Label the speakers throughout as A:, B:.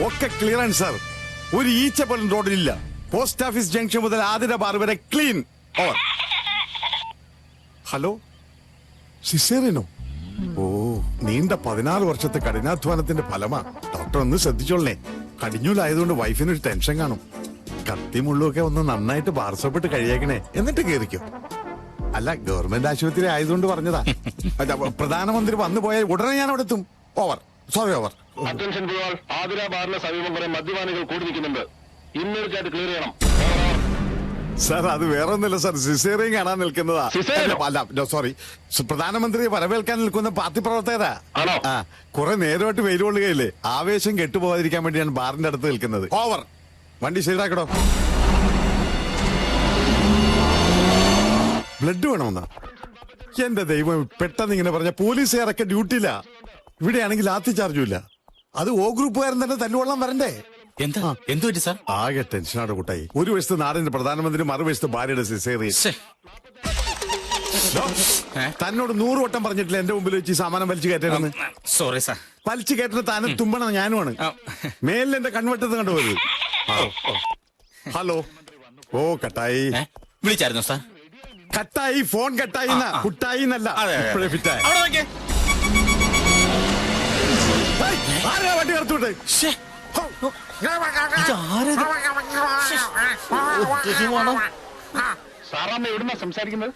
A: ഒക്കെ ക്ലിയർ ആണ് സാർ. ഒരു ഈച്ച പോലും റോഡിലില്ല. പോസ്റ്റ് ഓഫീസ് ജംഗ്ഷൻ മുതൽ ആതിര ബാർ വരെ ക്ലീൻ. ഓവർ. ഹലോ, സിസേറിയനോ? ഓ, നീണ്ട 16 വർഷത്തെ കഠിനാധ്വാനത്തിന്റെ ഫലമാ. ഡോക്ടർ ഒന്ന് ശ്രദ്ധിച്ചോളേ. കടിഞ്ഞൂലായതുകൊണ്ട് വൈഫിനൊരു ടെൻഷൻ കാണും. കത്തിമുള്ളൊക്കെ ഒന്ന് നന്നായിട്ട് ബാർസോപ്പിട്ട് കഴിയേക്കണേ, എന്നിട്ട് കേറിക്കോ. അല്ല, ഗവൺമെന്റ് ആശുപത്രി ആയതുകൊണ്ട് പറഞ്ഞതാ. പ്രധാനമന്ത്രി വന്നു പോയാൽ ഉടനെ ഞാൻ അവിടെ എത്തും. Over. Sorry, over.
B: Attention to Athira ബാറിന് സമീപം കുറെ മദ്യപാനികൾ കൂടി നിൽക്കുന്നുണ്ട്. ഇമ്മീഡിയറ്റ് ക്ലിയർ ചെയ്യണം.
A: സാർ, അത് വേറെ ഒന്നുമില്ല സാർ, സിസേറിയൻ കാണാൻ നിൽക്കുന്നതാ. അല്ല, സോറി, പ്രധാനമന്ത്രിയെ വരവേൽക്കാൻ നിൽക്കുന്ന പാർട്ടി പ്രവർത്തകരാ. കുറെ നേരമായിട്ട് വെയിൽ കൊള്ളുകയില്ലേ, ആവേശം കെട്ടുപോകാതിരിക്കാൻ വേണ്ടിയാണ് ബാറിന്റെ അടുത്ത് നിൽക്കുന്നത്. ഓവർ. വണ്ടി ശരിയാക്കടോ. ബ്ലഡ് വേണമെന്നാ? എന്റെ ദൈവം, പെട്ടെന്ന് ഇങ്ങനെ പറഞ്ഞ പോലീസുകാരൊക്കെ ഡ്യൂട്ടിയില്ല. ഇവിടെയാണെങ്കിൽ ലാത്തി ചാർജും ഇല്ല. അത് ഓ ഗ്രൂപ്പുകാരൻ തന്നെ തല്ലുകൊള്ളാൻ വരണ്ടേ?
C: എന്തു പറ്റി സാർ?
A: ആകെ ടെൻഷനാണ് കൂട്ടായി. ഒരു വശത്ത് നാടിന്റെ പ്രധാനമന്ത്രി, മറുവശത്ത് ഭാര്യയുടെ സിസേറിയൻ. തന്നോട് 100 വട്ടം പറഞ്ഞിട്ടില്ല എന്റെ മുമ്പിൽ വെച്ച് സാമാനം വലിച്ചു കയറ്റണമെന്ന്.
C: Sorry sir.
A: വലിച്ചു കയറ്റുന്ന താനും തുമ്പണം ഞാനുമാണ്. മേലിൽ എന്റെ കൺവെട്ടത്ത് കണ്ടുപോയത്. ഹലോ. ഓ, കട്ടായി.
C: വിളിച്ചായിരുന്നോ സാർ?
A: കട്ടായി, ഫോൺ കട്ടായി. കുട്ടായി എന്നല്ല, ഇപ്പോഴേ ഫിറ്റായി. ആരാ വണ്ടി കടത്തോട്ടെ?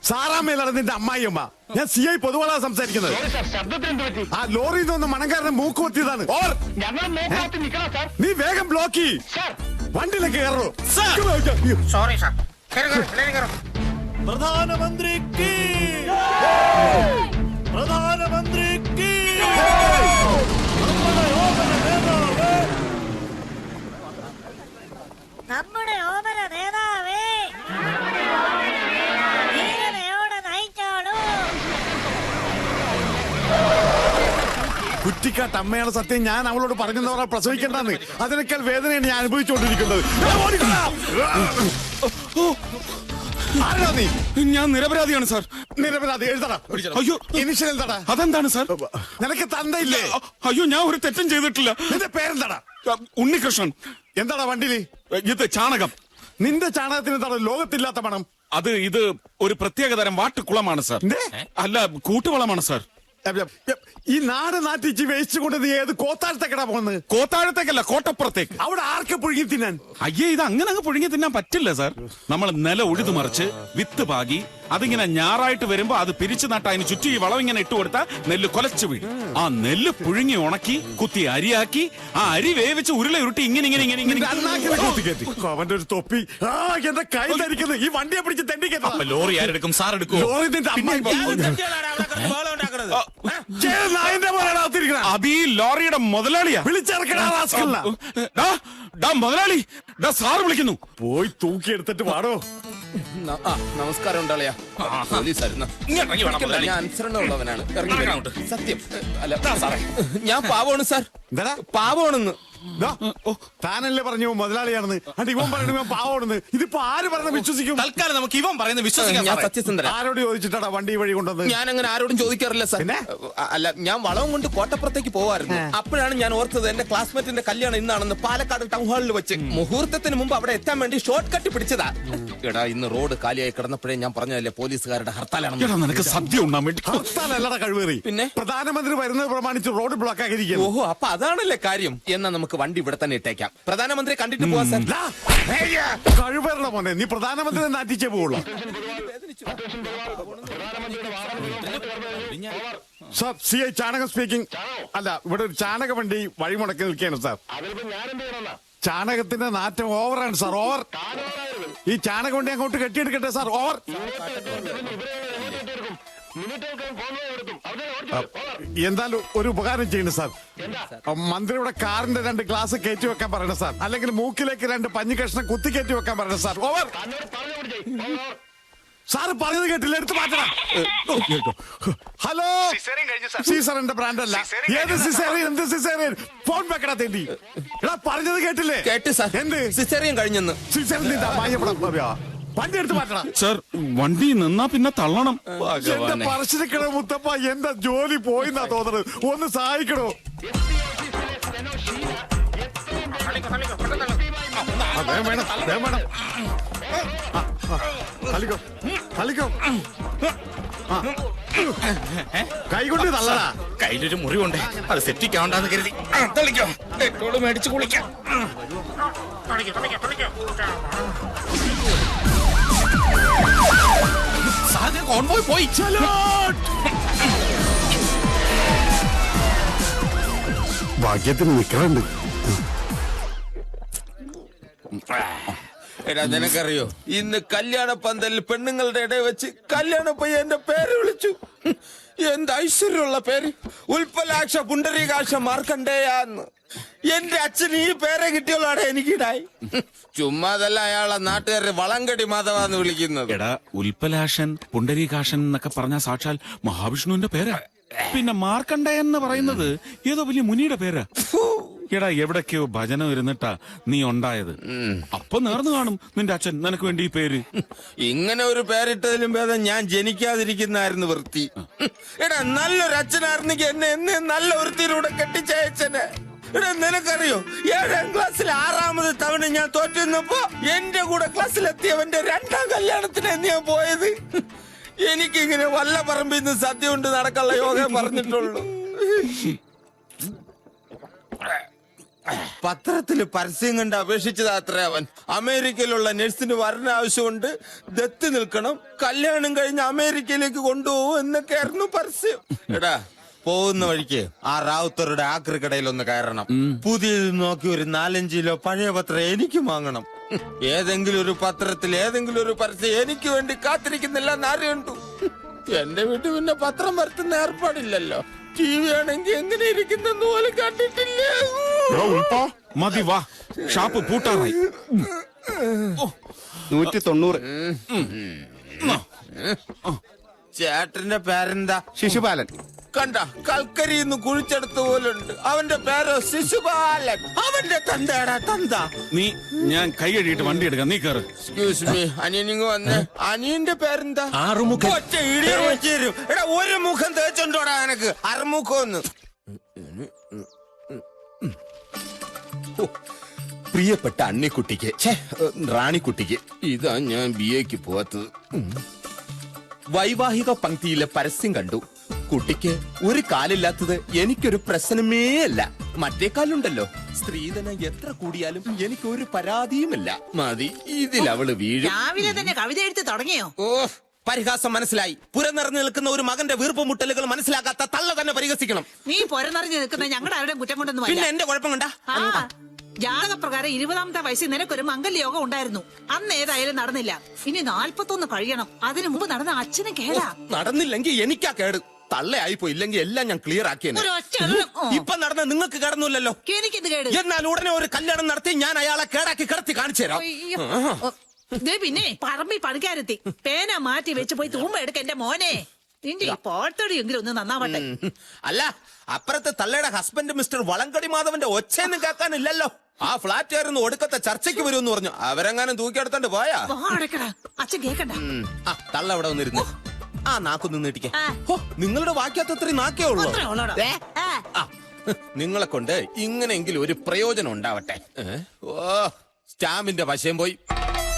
A: സാറാമ്മയിലാണ് നിന്റെ അമ്മായിയമ്മ. ഞാൻ CI പൊതുവാളാ സംസാരിക്കുന്നത്. ആ ലോറിയിൽ നിന്ന് മണങ്കാരനെ മൂക്ക് കൊത്തിയതാണ്. നീ വേഗം ബ്ലോക്ക് ചെയ്യ്. വണ്ടിയിലേക്ക് കയറോ.
D: Sorry sir.
E: പ്രധാനമന്ത്രിക്ക് പ്രധാനമന്ത്രിക്ക്
D: നമ്മുടെ ഓമന നേതാവേ, ധീരതയോടെ നയിച്ചോളൂ.
A: കുറ്റിക്കാട്ട് അമ്മയാണ് സത്യം. ഞാൻ അവളോട് പറഞ്ഞെന്ന് പ്രസവിക്കണ്ടെന്ന്. അതിനേക്കാൾ വേദനയാണ് ഞാൻ അനുഭവിച്ചുകൊണ്ടിരിക്കുന്നത്. ആരാ നീ?
E: ഞാൻ നിരപരാധിയാണ് സാർ.
A: നിരപരാധി എഴുതടാ.
E: അയ്യോ,
A: ഇനിഷ്യൽ എന്താടാ?
E: അതെന്താണ് സാർ?
A: നിനക്ക് തന്തയില്ലേ?
E: അയ്യോ, ഞാൻ ഒരു തെറ്റും ചെയ്തിട്ടില്ല.
A: നിന്റെ പേരെന്താടാ?
E: ഉണ്ണികൃഷ്ണൻ.
A: എന്താടാ വണ്ടിയില്?
E: ഇത് ചാണകം.
A: നിന്റെ ചാണകത്തിന് എന്താണ് ലോകത്തില്ലാത്ത മണം?
E: ഇത് ഒരു പ്രത്യേകതരം വാട്ടുകുളമാണ് സാർ. അല്ല, കൂട്ടുവളമാണ് സാർ.
A: ഈ നാട് നാട്ടിച്ച് വേസ്റ്റ് കൊണ്ട് നീ ഏത് കോത്താഴത്തേക്കടാ പോകുന്നത്?
E: കോത്താഴത്തേക്കല്ല, കോട്ടപ്പുറത്തേക്ക്.
A: അവിടെ ആർക്ക് പുഴുങ്ങി തിന്നാൻ?
E: അയ്യേ, ഇത് അങ്ങനെ അങ്ങ് പുഴുങ്ങി തിന്നാൻ പറ്റില്ല സാർ. നമ്മൾ നില ഉഴുതു മറിച്ച് വിത്ത് പാകി അതിങ്ങനെ ഞാറായിട്ട് വരുമ്പോ അത് പിരിച്ചു നട്ട അതിന് ചുറ്റി ഈ വളം ഇങ്ങനെ ഇട്ടുകൊടുത്താൽ നെല്ല് കൊലച്ചു വീഴും. ആ നെല്ല് പുഴുങ്ങി ഉണക്കി കുത്തി അരിയാക്കി ആ അരി വേവിച്ച് ഉരുള ഉരുട്ടി ഇങ്ങനെ ഇങ്ങനെ ഇങ്ങനെ ഇങ്ങനെ
A: അവന്റെ ഒരു തൊപ്പി എന്റെ കൈ ധരിക്കുന്നത്. ഈ വണ്ടിയെ പിടിച്ച് തെണ്ടിക്കോ.
E: ലോറി ആരെടുക്കും? സാർ എടുക്കും. അത് ഈ ലോറിയുടെ മുതലാളിയാ. മുതലാളി, സാർ വിളിക്കുന്നു.
A: പോയി തൂക്കിയെടുത്തിട്ട് പാടോ.
F: നമസ്കാരം ഉണ്ടാളിയാ. പോലീസായിരുന്നു. ഞാൻ അനുസരണമുള്ളവനാണ്. സത്യം. അല്ല, ഞാൻ പാവമാണ് സാർ. പാവമാണെന്ന്
A: താനല്ലേ പറഞ്ഞു മുതലാളിയാണെന്ന്. അണ്ട് ഇവൻ പറഞ്ഞു ഇവൻ പാവമാണെന്ന്. ഇതിപ്പോ ആര് പറഞ്ഞ വിശ്വസിക്കും?
C: തൽക്കാലം നമുക്ക് ഇവൻ പറയുന്നത് വിശ്വസിക്കാം.
F: ഞാൻ സത്യസന്ധന.
A: ആരോട് ചോദിച്ചിട്ടാ വണ്ടി വഴി കൊണ്ടുവന്ന്?
F: ഞാൻ അങ്ങനെ ആരോടും ചോദിക്കാറില്ല സാർ. അല്ല, ഞാൻ വളവും കൊണ്ട് കോട്ടപ്പുറത്തേക്ക് പോവായിരുന്നു. അപ്പോഴാണ് ഞാൻ ഓർത്തത് എന്റെ ക്ലാസ്മേറ്റിന്റെ കല്യാണം ഇന്നാണെന്ന്. പാലക്കാട് ടൗൺ ഹാളിൽ വെച്ച് മുഹൂർത്തത്തിന് മുമ്പ് അവിടെ എത്താൻ വേണ്ടി ഷോർട്ട് കട്ട് പിടിച്ചതാ. എടാ, ഇന്ന് റോഡ് കാലിയായി കിടന്നപ്പോഴേ ഞാൻ പറഞ്ഞതല്ലേ പോലീസുകാരുടെ ഹർത്താലാണ്.
E: നിനക്ക് സദ്യ ഉണ്ടാൻ വേണ്ടി.
A: ഹർത്താലല്ലടാ കഴിവേറി.
F: പിന്നെ
A: പ്രധാനമന്ത്രി വരുന്നത് പ്രമാണിച്ച് റോഡ് ബ്ലോക്ക് ആക്കിയിരിക്കും.
F: ഓഹോ, അപ്പൊ അതാണല്ലേ കാര്യം. എന്നാ നമുക്ക് വണ്ടി ഇവിടെ തന്നെ ഇട്ടേക്കാം. പ്രധാനമന്ത്രി കണ്ടിട്ട് പോവാ സാർ.
A: കഴിവേറുടെ മോനെ, നീ പ്രധാനമന്ത്രി നാട്ടിച്ചേ പോവുള്ളൂ. സാർ, CI ചാണകം സ്പീക്കിംഗ്. അല്ല, ഇവിടെ ഒരു ചാണക വണ്ടി വഴിമുടക്കി നിൽക്കുകയാണ് സാർ. ചാണകത്തിന്റെ നാറ്റം ഓവറാണ് സാർ. ഓവർ. ഈ ചാണക വണ്ടി അങ്ങോട്ട് കെട്ടിയെടുക്കട്ടെ സാർ. ഓവർ. എന്തായാലും ഒരു ഉപകാരം ചെയ്യണം സാർ. മന്ത്രിയുടെ കാറിന്റെ 2 ഗ്ലാസ് കയറ്റി വെക്കാൻ പറയണം സാർ. അല്ലെങ്കിൽ മൂക്കിലേക്ക് 2 പഞ്ഞി കഷ്ണം കുത്തി കയറ്റി വെക്കാൻ പറയണം സാർ. ഓവർ. സാറ് പറഞ്ഞത് കേട്ടില്ല, എടുത്ത് മാറ്റണം. ഹലോ, സീസറിന്റെ ബ്രാൻഡ് അല്ല. ഏത് സിസേറിയൻ? എന്ത് സിസേറിയൻ? ഫോൺ വെക്കടാ തേണ്ടി. എടാ, പറഞ്ഞത് കേട്ടില്ലേ?
F: കേട്ട് സാർ.
A: എന്ത്
F: സിസേറിയൻ കഴിഞ്ഞെന്ന്?
A: സിസേറിയൻ വണ്ടി എടുത്ത് മാറ്റണം
E: സാർ. വണ്ടി നിന്നാ പിന്നെ തള്ളണം.
A: എന്റെ പറശ്ശിനിക്കട മുത്തപ്പ, എന്റെ ജോലി പോയിന്നാ തോന്നുന്നത്. ഒന്ന് സഹായിക്കണോ? വേഗം വേണം വേഗം വേണം തള്ളിക്കോ തള്ളിക്കോ കൈ കൊണ്ട് തള്ളടാ.
C: കയ്യിലൊരു മുറിവുണ്ട്, അത് സെറ്റിക് ആവണ്ടെന്ന് കരുതി തളിക്കോ. പെട്രോള് മേടിച്ച് കുളിക്കാം. സാറിന് കോൺവോയ് പോയി.
A: ഭാഗ്യത്തിന് നിക്കറുണ്ട്.
F: എടാ നിനക്കറിയോ, ഇന്ന് കല്യാണ പന്തലിൽ പെണ്ണുങ്ങളുടെ ഇടയിൽ വെച്ച് കല്യാണ പയ്യന്റെ പേര് വിളിച്ചു. എന്ത് ഐശ്വര്യമുള്ള പേര്, ഉൽപ്പലാക്ഷ പുണ്ടരീകാക്ഷ മാർക്കണ്ടേയാന്ന്. എന്റെ അച്ഛന് ഈ പേരെ കിട്ടിയോളാടെ എനിക്കിടായി. ചുമ്മാതല്ല അയാളെ നാട്ടുകാരെ വളങ്കടി മാധവാന്ന് വിളിക്കുന്നത്.
E: എടാ, ഉൽപ്പലാഷൻ പുണ്ടരീകാഷൻ എന്നൊക്കെ പറഞ്ഞ സാക്ഷാൽ മഹാവിഷ്ണുവിന്റെ പേരാ. പിന്നെ മാർക്കണ്ഡേയൻ എന്ന് പറയുന്നത് ഏതോ വലിയ മുനിയുടെ പേരാ. എടാ, എവിടൊക്കെയോ ഭജനം ഇരുന്നിട്ടാ നീ ഉണ്ടായത്. അപ്പൊ നേർന്നു കാണും നിന്റെ അച്ഛൻ നിനക്ക് വേണ്ടി ഈ പേര്.
F: ഇങ്ങനെ ഒരു പേരിട്ടതിലും ഭേദം ഞാൻ ജനിക്കാതിരിക്കുന്നായിരുന്നു വൃത്തി. എടാ, നല്ലൊരു അച്ഛനായിരുന്നെങ്കിൽ എന്നെ നല്ല വൃത്തിയിലൂടെ കെട്ടിച്ചയച്ചനെ. എടാ, നിനക്കറിയോ, 7ാം ക്ലാസ്സിൽ 6ാമത് തവണ ഞാൻ തോറ്റുന്നപ്പോ എന്റെ കൂടെ ക്ലാസ്സിലെത്തിയവന്റെ 2ാം കല്യാണത്തിന് ഞാൻ പോയത്. എനിക്കിങ്ങനെ വല്ല പറമ്പിൽ നിന്ന് സദ്യ കൊണ്ട് നടക്കാനുള്ള യോഗം പറഞ്ഞിട്ടുള്ളൂ. പത്രത്തില് പരസ്യം കണ്ട് അപേക്ഷിച്ചത് അത്ര അവൻ. അമേരിക്കയിലുള്ള നഴ്സിന് വരണ ആവശ്യമുണ്ട്, ദത്ത് നിൽക്കണം, കല്യാണം കഴിഞ്ഞ് അമേരിക്കയിലേക്ക് കൊണ്ടുപോകും എന്നൊക്കെയായിരുന്നു പരസ്യം. എടാ, പോകുന്ന വഴിക്ക് ആ റാവുത്തറുടെ ആക്രി കടയിൽ ഒന്ന് കയറണം. പുതിയത് നോക്കി ഒരു 4-5 കിലോ പഴയ പത്രം എനിക്ക് വാങ്ങണം. ഏതെങ്കിലും ഒരു പത്രത്തിൽ ഏതെങ്കിലും ഒരു പരസ്യം എനിക്ക് വേണ്ടി കാത്തിരിക്കുന്നില്ല എന്നറിയണ്ടു. എന്റെ വീട്ടിൽ പിന്നെ പത്രം വരുത്തുന്ന ഏർപ്പാടില്ലല്ലോ. ടി വി ആണെങ്കിൽ എങ്ങനെ ഇരിക്കുന്നെന്ന് പോലും കണ്ടിട്ടില്ല.
E: മതി, വാ, ഷാപ്പ് പൂട്ടാറായി.
G: 190.
F: ചേട്ടന്റെ പേരെന്താ?
G: ശിശുപാലൻ.
F: കണ്ട, കൽക്കരിന്ന് കുഴിച്ചെടുത്ത പോലുണ്ട്. അവന്റെ പേരോ ശിശുപാലൻ. അവന്റെ തന്തയാടാ തന്ത.
E: നീ, ഞാൻ കൈ കഴുകിയിട്ട് വണ്ടി എടുക്കാം, നീ കയറ്.
F: എക്സ്ക്യൂസ് മീ, അനിയനിങ് വന്ന്. അനിയന്റെ പേരെന്താ?
C: ആറുമുഖൻ.
F: ഒറ്റ ഇടിയോ വെച്ചേരും. എടാ, ഒരു മുഖം തേച്ചോണ്ടോടാ എനക്ക് അറുമുഖം. പ്രിയപ്പെട്ട അണ്ണിക്കുട്ടിക്ക്, റാണിക്കുട്ടിക്ക്, ഇതാ ഞാൻ BA-ക്ക് പോവാത്തത്. വൈവാഹിക പങ്ക്തിയിലെ പരസ്യം കണ്ടു. കുട്ടിക്ക് ഒരു കാലില്ലാത്തത് എനിക്കൊരു പ്രശ്നമേ അല്ല. മറ്റേ കാലുണ്ടല്ലോ, സ്ത്രീധനം എത്ര കൂടിയാലും എനിക്കൊരു പരാതിയുമില്ല. മതി, ഇതിലവള് വീഴും.
D: രാവിലെ തന്നെ കവിത എഴുതി തുടങ്ങിയോ?
F: ഓ, പരിഹാസം മനസ്സിലായി. പുറനിറഞ്ഞു നിൽക്കുന്ന ഒരു മകന്റെ വീർപ്പുമുട്ടലുകൾ മനസ്സിലാക്കാത്ത തള്ള തന്നെ പരിഹസിക്കണം.
D: നീ പൊരനിറഞ്ഞു നിൽക്കുന്ന ഞങ്ങളുടെ ആരുടെ കുറ്റം കൊണ്ടൊന്നും
F: പിന്നെ എന്റെ കുഴപ്പം കണ്ടാ?
D: ജാതകപ്രകാരം 20ാമത്തെ വയസ്സിൽ നിനക്കൊരു മംഗല്യോഗം ഉണ്ടായിരുന്നു. അന്ന് ഏതായാലും നടന്നില്ല. ഇനി 41 കഴിയണം. അതിനു മുമ്പ് നടന്ന അച്ഛനും കേടാ.
F: നടന്നില്ലെങ്കിൽ എനിക്കാ കേട്. തള്ളയായിപ്പോ, ഇല്ലെങ്കിൽ എല്ലാം ഞാൻ ക്ലിയർ ആക്കിയെന്നെ. ഇപ്പൊ നടന്ന നിങ്ങൾക്ക് കിടന്നില്ലല്ലോ.
D: എനിക്കിത് കേട്.
F: എന്നാൽ ഉടനെ ഒരു കല്യാണം നടത്തി ഞാൻ അയാളെ കേടാക്കി കിടത്തി കാണിച്ചു തരാം.
D: പിന്നെ പറമ്പിൽ പണിക്കാരെത്തി. പേന മാറ്റി വെച്ച് പോയി തൂമ്പ എടുക്ക എന്റെ മോനെ. നിന്റെ ഈ പോട്ടടിയെങ്കിലും ഒന്ന് നന്നാവട്ടെ.
F: അല്ല, അപ്പുറത്തെ തള്ളയുടെ ഹസ്ബൻഡ് മിസ്റ്റർ വളങ്കടി മാധവന്റെ ഒച്ചയൊന്നും കേൾക്കാനില്ലല്ലോ. ആ ഫ്ലാറ്റുകാരൊന്ന് ഒടുക്കത്തെ ചർച്ചയ്ക്ക് വരുമെന്ന് പറഞ്ഞു. അവരെങ്ങാനും തൂക്കിയെടുത്തോണ്ട് പോയാ?
D: അച്ഛൻ കേക്കണ്ട.
F: തള്ള അവിടെ വന്നിരുന്നു. ആ നാക്കൊന്ന് നീട്ടിക്കേ. നിങ്ങളുടെ വാക്യത്തത്ര നാക്കേ ഉള്ളൂ. നിങ്ങളെ കൊണ്ട് ഇങ്ങനെയെങ്കിലും ഒരു പ്രയോജനം ഉണ്ടാവട്ടെ. ഓ, സ്റ്റാമ്പിന്റെ വശം പോയി.